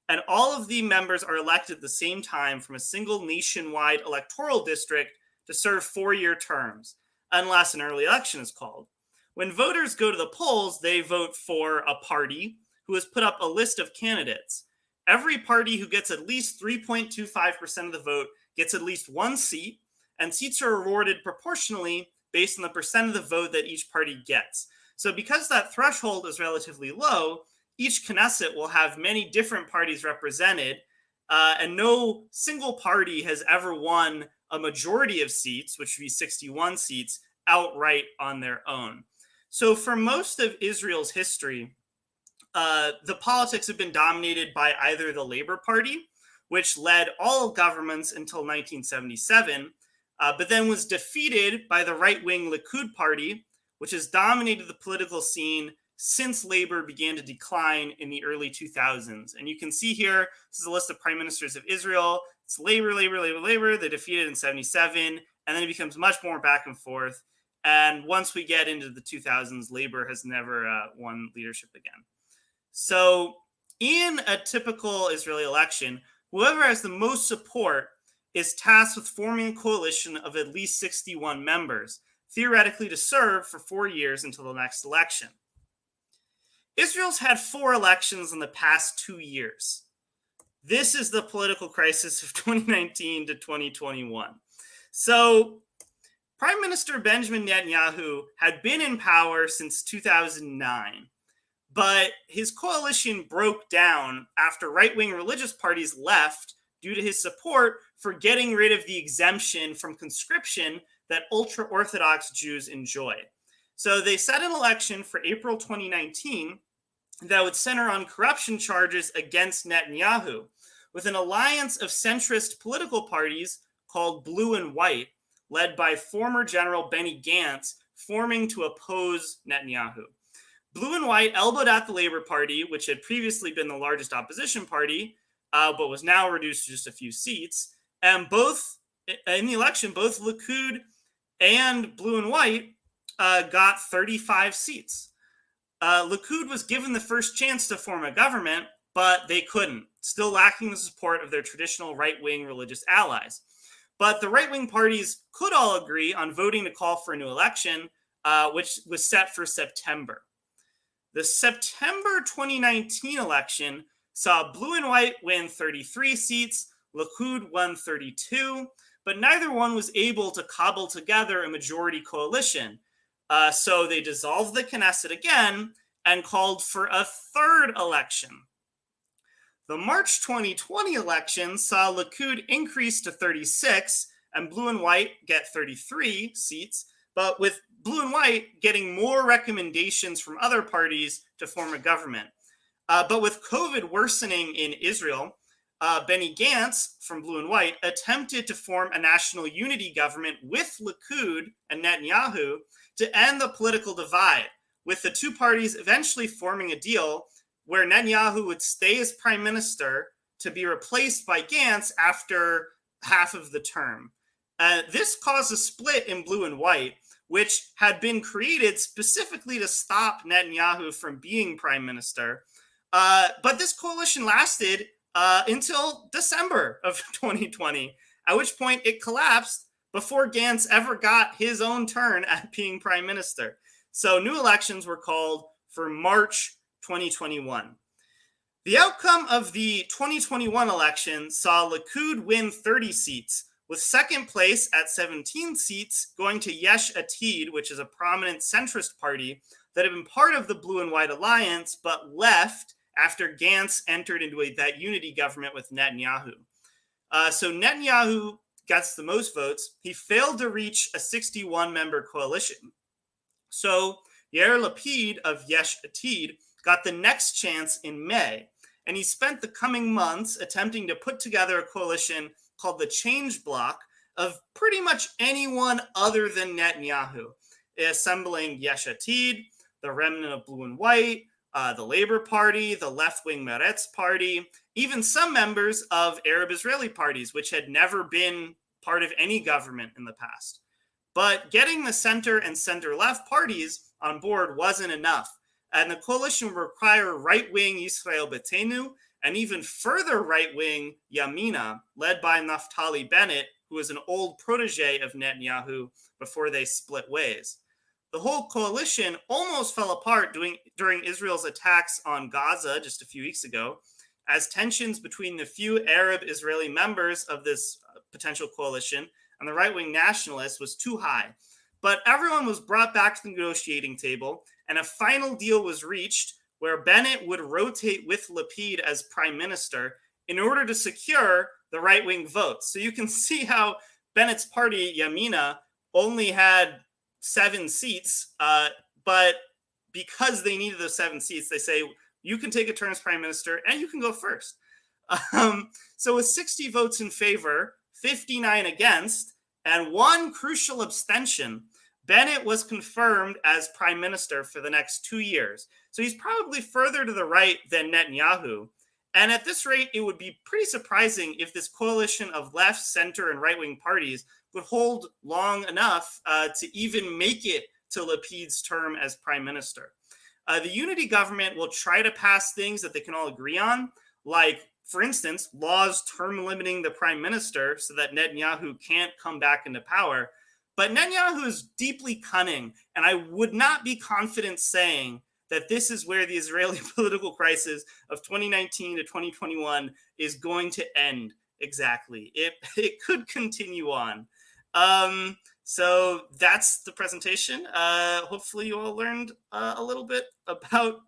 and all of the members are elected at the same time from a single nationwide electoral district to serve 4-year terms, unless an early election is called. When voters go to the polls, they vote for a party who has put up a list of candidates. Every party who gets at least 3.25% of the vote gets at least one seat, and seats are awarded proportionally based on the percent of the vote that each party gets. So because that threshold is relatively low, each Knesset will have many different parties represented, and no single party has ever won a majority of seats, which would be 61 seats, outright on their own. So for most of Israel's history, the politics have been dominated by either the Labor Party, which led all governments until 1977, but then was defeated by the right-wing Likud Party, which has dominated the political scene since Labor began to decline in the early 2000s. And you can see here, this is a list of prime ministers of Israel. It's Labor. They defeated in 77, and then it becomes much more back and forth. And once we get into the 2000s, Labor has never won leadership again. So in a typical Israeli election, whoever has the most support is tasked with forming a coalition of at least 61 members, theoretically to serve for 4 years until the next election. Israel's had 4 elections in the past 2 years. This is the political crisis of 2019 to 2021. So Prime Minister Benjamin Netanyahu had been in power since 2009, but his coalition broke down after right-wing religious parties left due to his support for getting rid of the exemption from conscription that ultra-Orthodox Jews enjoy. So they set an election for April 2019 that would center on corruption charges against Netanyahu, with an alliance of centrist political parties called Blue and White, led by former General Benny Gantz, forming to oppose Netanyahu. Blue and White elbowed out the Labour Party, which had previously been the largest opposition party, but was now reduced to just a few seats. And both in the election, both Likud and Blue and White got 35 seats. Likud was given the first chance to form a government, but they couldn't, still lacking the support of their traditional right-wing religious allies. But the right-wing parties could all agree on voting to call for a new election, which was set for September. The September 2019 election saw Blue and White win 33 seats, Likud won 32, but neither one was able to cobble together a majority coalition. So they dissolved the Knesset again and called for a third election. The March 2020 election saw Likud increase to 36 and Blue and White get 33 seats, but with Blue and White getting more recommendations from other parties to form a government. But with COVID worsening in Israel, Benny Gantz from Blue and White attempted to form a national unity government with Likud and Netanyahu to end the political divide, with the two parties eventually forming a deal where Netanyahu would stay as prime minister to be replaced by Gantz after half of the term. This caused a split in Blue and White, which had been created specifically to stop Netanyahu from being prime minister. But this coalition lasted until December of 2020, at which point it collapsed before Gantz ever got his own turn at being prime minister. So new elections were called for March 2021. The outcome of the 2021 election saw Likud win 30 seats, with second place at 17 seats going to Yesh Atid, which is a prominent centrist party that had been part of the Blue and White alliance, but left after Gantz entered into that unity government with Netanyahu. So Netanyahu gets the most votes. He failed to reach a 61-member coalition. So Yair Lapid of Yesh Atid got the next chance in May, and he spent the coming months attempting to put together a coalition called the Change Bloc of pretty much anyone other than Netanyahu, assembling Yesh Atid, the remnant of Blue and White, the Labour Party, the left-wing Meretz Party, even some members of Arab Israeli parties, which had never been part of any government in the past. But getting the center and center-left parties on board wasn't enough, and the coalition would require right-wing Yisrael Beitenu and even further right-wing Yamina, led by Naftali Bennett, who was an old protege of Netanyahu before they split ways. The whole coalition almost fell apart during Israel's attacks on Gaza just a few weeks ago, as tensions between the few Arab Israeli members of this potential coalition and the right-wing nationalists was too high. But everyone was brought back to the negotiating table, and a final deal was reached where Bennett would rotate with Lapid as prime minister in order to secure the right-wing votes. So you can see how Bennett's party, Yamina, only had 7 seats, but because they needed those 7 seats, they say, you can take a turn as prime minister and you can go first. So with 60 votes in favor, 59 against, and 1 crucial abstention, Bennett was confirmed as prime minister for the next 2 years. So he's probably further to the right than Netanyahu. And at this rate, it would be pretty surprising if this coalition of left, center, and right-wing parties would hold long enough to even make it to Lapid's term as prime minister. The unity government will try to pass things that they can all agree on, like, for instance, laws term limiting the prime minister so that Netanyahu can't come back into power. But Netanyahu is deeply cunning, and I would not be confident saying that this is where the Israeli political crisis of 2019 to 2021 is going to end exactly. It could continue on. So that's the presentation. Hopefully you all learned a little bit about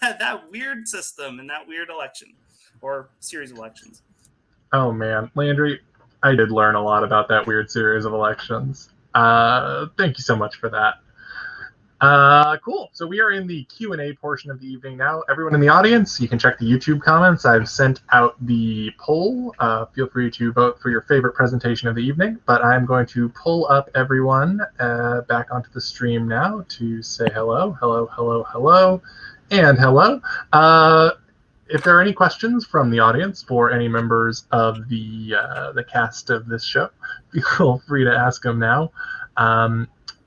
that weird system and that weird election or series of elections. Oh man, Landry, I did learn a lot about that weird series of elections. Thank you so much for that. Cool. So we are in the Q&A portion of the evening now. Everyone in the audience, you can check the YouTube comments. I've sent out the poll. Feel free to vote for your favorite presentation of the evening. But I'm going to pull up everyone back onto the stream now to say hello, hello, hello, hello, and hello. If there are any questions from the audience for any members of the cast of this show, feel free to ask them now.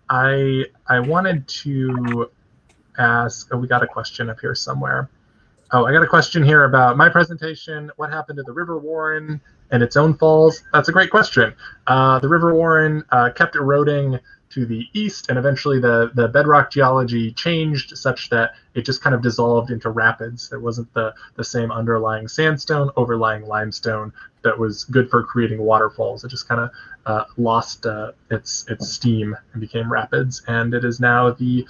I wanted to ask, we got a question up here somewhere. I got a question here about my presentation. What happened to the River Warren and its own falls? That's a great question. The River Warren kept eroding to the east, and eventually the bedrock geology changed such that it just kind of dissolved into rapids. There wasn't the same underlying sandstone, overlying limestone that was good for creating waterfalls. It just kind of lost its steam and became rapids, and it is now the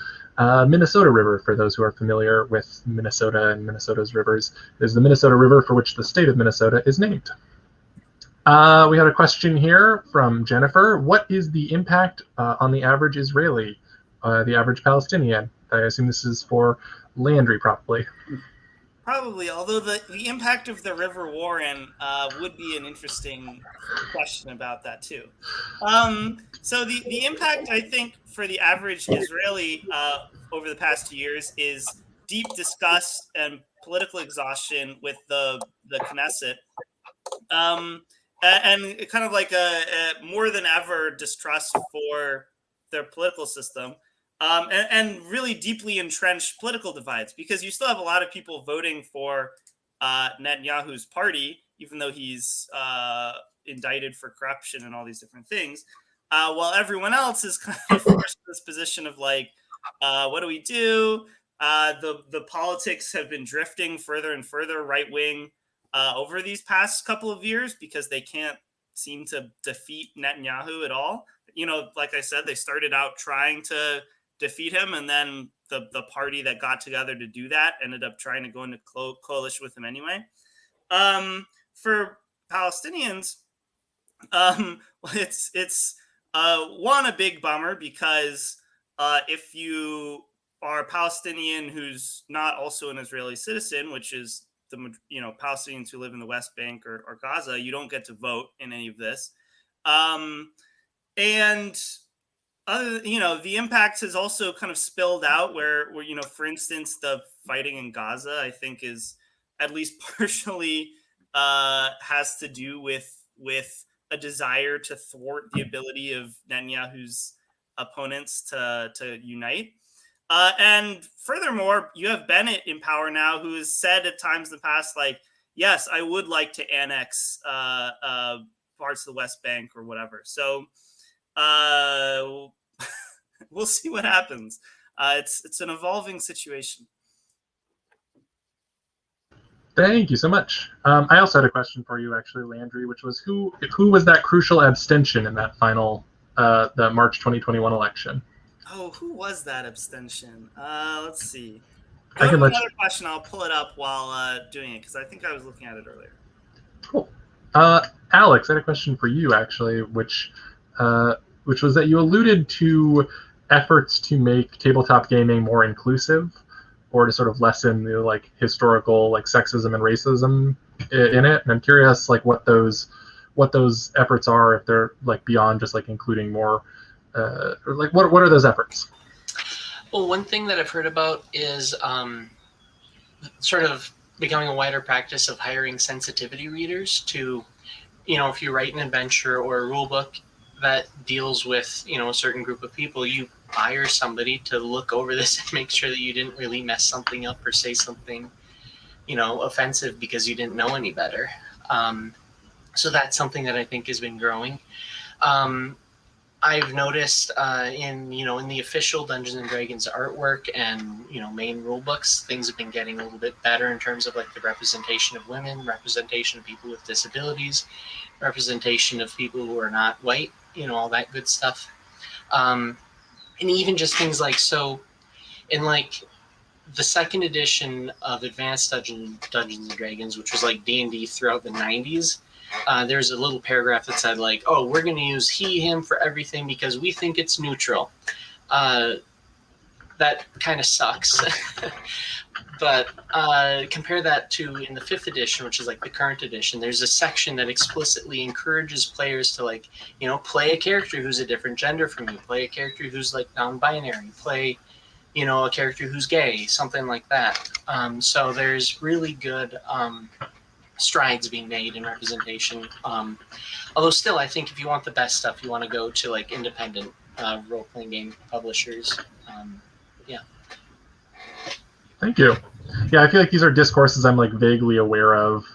Minnesota River. For those who are familiar with Minnesota and Minnesota's rivers, it is the Minnesota River for which the state of Minnesota is named. We had a question here from Jennifer. What is the impact on the average Israeli, the average Palestinian? I assume this is for Landry, probably. Probably, although the impact of the River Warren would be an interesting question about that too. So the impact, I think, for the average Israeli over the past 2 years is deep disgust and political exhaustion with the Knesset. And kind of like a more than ever distrust for their political system, and really deeply entrenched political divides, because you still have a lot of people voting for Netanyahu's party, even though he's indicted for corruption and all these different things, while everyone else is kind of forced to this position of like, what do we do? The politics have been drifting further and further right wing over these past couple of years, because they can't seem to defeat Netanyahu at all. You know, like I said, they started out trying to defeat him, and then the party that got together to do that ended up trying to go into coalition with him anyway. For Palestinians, it's one, a big bummer, because if you are a Palestinian who's not also an Israeli citizen, which is the Palestinians who live in the West Bank or Gaza, you don't get to vote in any of this. And the impact has also kind of spilled out where for instance, the fighting in Gaza, I think, is at least partially has to do with a desire to thwart the ability of Netanyahu's opponents to unite. And furthermore, you have Bennett in power now, who has said at times in the past, like, yes, I would like to annex parts of the West Bank or whatever. So we'll see what happens. It's an evolving situation. Thank you so much. I also had a question for you, actually, Landry, which was who was that crucial abstention in that final, the March 2021 election? Oh, who was that abstention? Let's see. I can let another question. I'll pull it up while doing it, because I think I was looking at it earlier. Cool. Alex, I had a question for you, actually, which was that you alluded to efforts to make tabletop gaming more inclusive, or to sort of lessen the historical sexism and racism in it. And I'm curious what those efforts are, if they're beyond just including more. What are those efforts? Well, one thing that I've heard about is sort of becoming a wider practice of hiring sensitivity readers to, if you write an adventure or a rule book that deals with, a certain group of people, you hire somebody to look over this and make sure that you didn't really mess something up or say something, offensive because you didn't know any better. So that's something that I think has been growing. I've noticed in the official Dungeons and Dragons artwork and main rule books, things have been getting a little bit better in terms of the representation of women, representation of people with disabilities, representation of people who are not white, all that good stuff. And even just things in the second edition of Advanced Dungeons and Dragons, which was D&D throughout the 90s. There's a little paragraph that said oh, we're going to use he, him for everything because we think it's neutral. that kind of sucks. But compare that to in the 5th edition, which is like the current edition, there's a section that explicitly encourages players to, like, you know, play a character who's a different gender from you, play a character who's like non-binary, play, you know, a character who's gay, something like that. So there's really good strides being made in representation. Although still, I think if you want the best stuff, you want to go to like independent role-playing game publishers. Yeah. Thank you. Yeah, I feel like these are discourses I'm like vaguely aware of.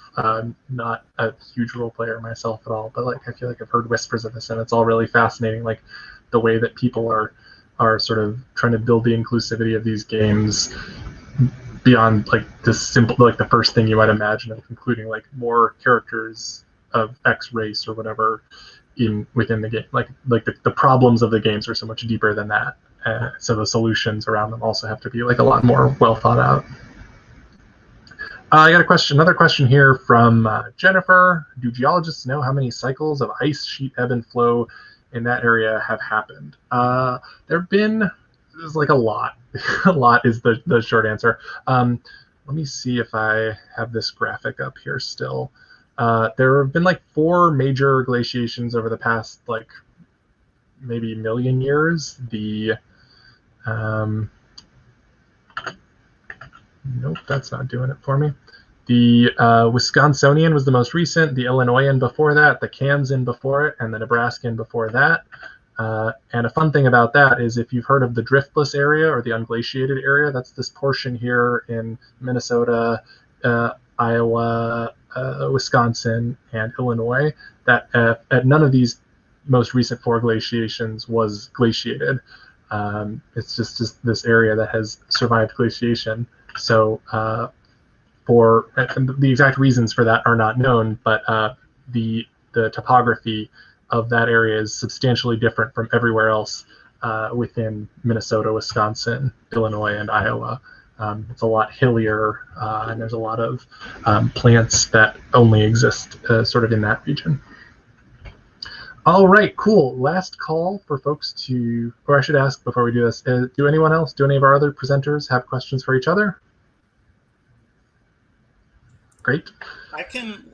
Not a huge role player myself at all, but like I feel like I've heard whispers of this, and it's all really fascinating. Like the way that people are sort of trying to build the inclusivity of these games beyond like this simple, like the first thing you might imagine, of including like more characters of X race or whatever within the game. Like the problems of the games are so much deeper than that. So the solutions around them also have to be like a lot more well thought out. I got another question here from Jennifer. Do geologists know how many cycles of ice sheet ebb and flow in that area have happened? There's like a lot. A lot is the short answer. Let me see if I have this graphic up here still. There have been like 4 major glaciations over the past like maybe million years. Nope, that's not doing it for me. The Wisconsinian was the most recent, the Illinoisan before that, the Kansan before it, and the Nebraskan before that. And a fun thing about that is if you've heard of the driftless area or the unglaciated area, that's this portion here in Minnesota, Iowa, Wisconsin, and Illinois, that at none of these most recent 4 glaciations was glaciated. It's just this area that has survived glaciation. So the exact reasons for that are not known, but the topography of that area is substantially different from everywhere else within Minnesota, Wisconsin, Illinois, and Iowa. It's a lot hillier, and there's a lot of plants that only exist sort of in that region. All right, cool. Last call for folks to, or I should ask before we do this, do any of our other presenters have questions for each other? Great.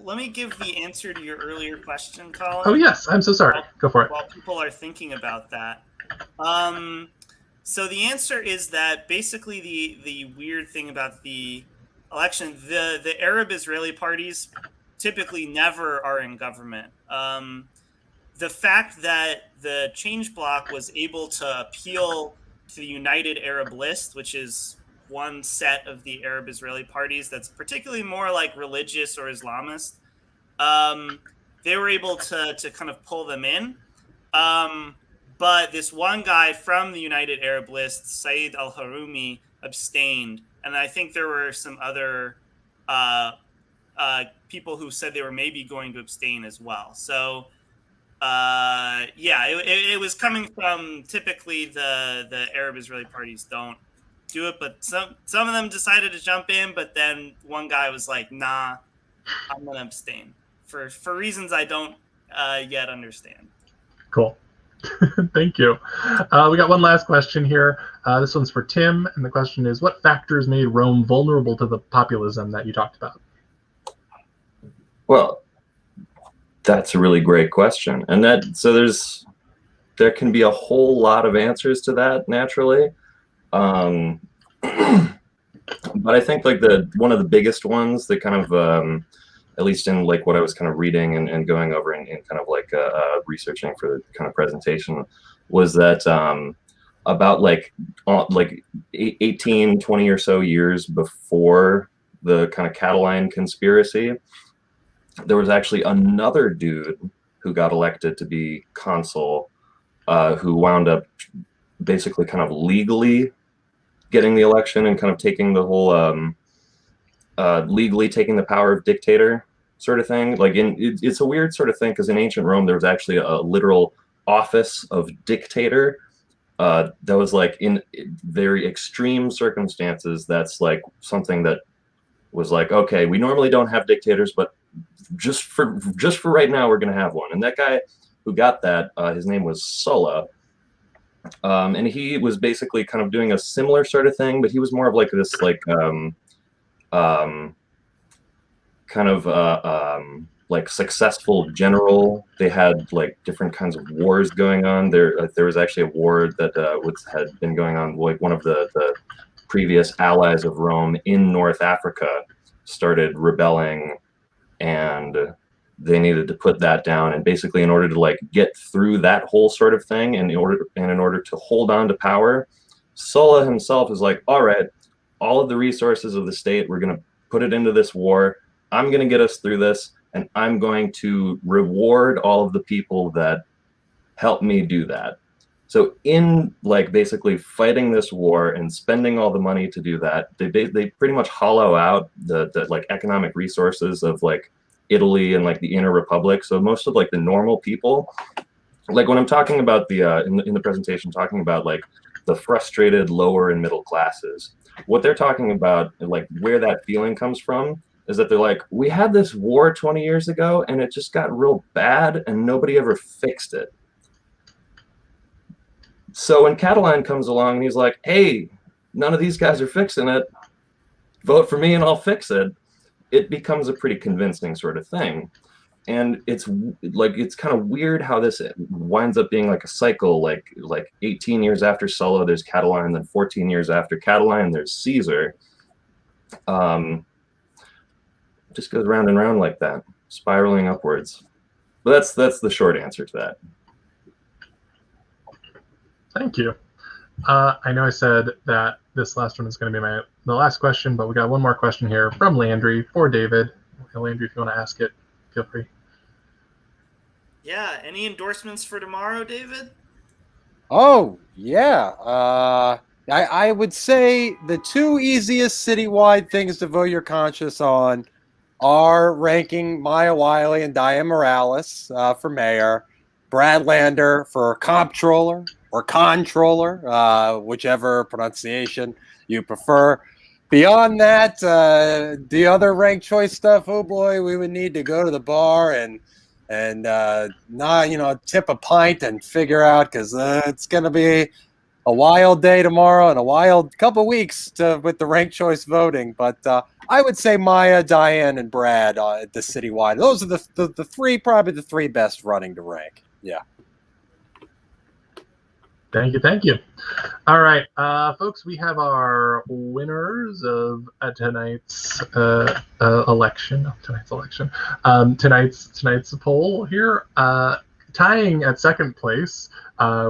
Let me give the answer to your earlier question, Collin. Oh yes, I'm so sorry. Go for it. While people are thinking about that. So the answer is that basically the weird thing about the election, the Arab-Israeli parties typically never are in government. The fact that the Change Bloc was able to appeal to the United Arab List, which is one set of the Arab-Israeli parties that's particularly more like religious or Islamist, they were able to kind of pull them in. But this one guy from the United Arab List, Saeed al-Harumi, abstained. And I think there were some other people who said they were maybe going to abstain as well. So it was coming from typically the Arab-Israeli parties don't do it, but some of them decided to jump in, but then one guy was like, nah, I'm going to abstain for reasons I don't yet understand. Cool. Thank you. We got one last question here. This one's for Tim, and the question is, what factors made Rome vulnerable to the populism that you talked about? Well, that's a really great question. And there can be a whole lot of answers to that naturally. But I think like one of the biggest ones that kind of, at least in like what I was kind of reading and going over and kind of like researching for the kind of presentation, was that about like 18, 20 or so years before the kind of Catalan conspiracy, there was actually another dude who got elected to be consul, who wound up basically kind of legally getting the election and kind of taking the whole legally taking the power of dictator sort of thing. Like it's a weird sort of thing, because in ancient Rome there was actually a literal office of dictator that was like in very extreme circumstances. That's like something that was like, okay, we normally don't have dictators, but just for right now we're gonna have one. And that guy who got that, his name was Sulla, And he was basically kind of doing a similar sort of thing, but he was more of like this like successful general. They had like different kinds of wars going on. There was actually a war that had been going on. Like one of the previous allies of Rome in North Africa started rebelling, and they needed to put that down. And basically, in order to like get through that whole sort of thing, and in order to hold on to power, Sulla himself is like, all right, all of the resources of the state, we're going to put it into this war. I'm going to get us through this, and I'm going to reward all of the people that help me do that. So in like basically fighting this war and spending all the money to do that, they pretty much hollow out the like economic resources of like Italy and like the inner republic. So most of like the normal people, like when I'm talking about the in the presentation, talking about like the frustrated lower and middle classes, what they're talking about, like where that feeling comes from, is that they're like, we had this war 20 years ago and it just got real bad and nobody ever fixed it. So when Collin comes along and he's like, hey, none of these guys are fixing it, vote for me and I'll fix it, it becomes a pretty convincing sort of thing. And it's like, it's kind of weird how this winds up being like a cycle, like 18 years after Sulla, there's Collin, then 14 years after Collin, there's Caesar. Just goes round and round like that, spiraling upwards. But that's the short answer to that. Thank you. I know I said that this last one is going to be the last question, but we got one more question here from Landry for David. Landry, if you want to ask it, feel free. Yeah. Any endorsements for tomorrow, David? Oh, yeah. I would say the two easiest citywide things to vote your conscience on are ranking Maya Wiley and Diane Morales for mayor, Brad Lander for comptroller or controller, whichever pronunciation you prefer. Beyond that, the other ranked choice stuff, oh boy, we would need to go to the bar and tip a pint and figure out, because it's going to be a wild day tomorrow and a wild couple weeks with the ranked choice voting. But I would say Maya, Diane, and Brad at the citywide. Those are the three, probably the three best running to rank. Yeah. Thank you. All right, folks, we have our winners of tonight's election. Tonight's poll here. Tying at second place,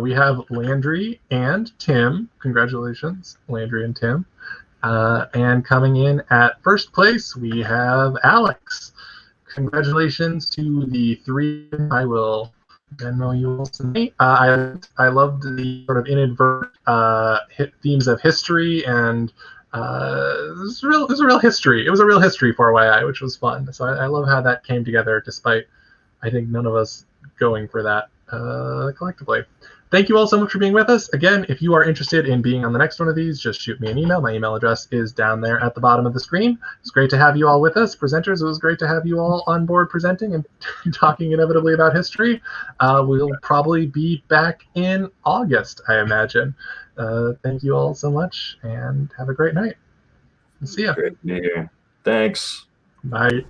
we have Landry and Tim. Congratulations, Landry and Tim. And coming in at first place, we have Alex. Congratulations to the three. I will Venmo you also. I loved the sort of inadvertent themes of history, and it was a real history. It was a real history for YI, which was fun. So I love how that came together, despite I think none of us going for that collectively. Thank you all so much for being with us. Again, if you are interested in being on the next one of these, just shoot me an email. My email address is down there at the bottom of the screen. It's great to have you all with us. Presenters, it was great to have you all on board presenting and talking inevitably about history. We'll probably be back in August, I imagine. Thank you all so much, and have a great night. See ya. Great to be here. Thanks. Bye.